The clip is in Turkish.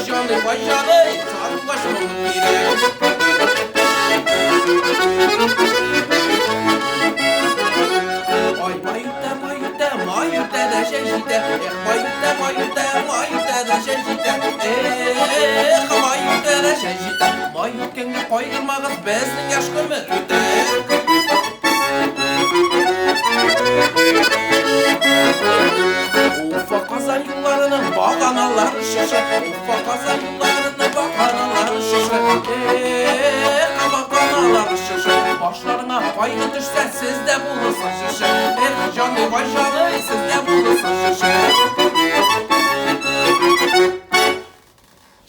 Vay canı, sarı başımın direk. Mayute de şeşite, mayute de şeşite, mayute de şeşite, mayutkengi koyulmağız beznin yaşkımı tüte.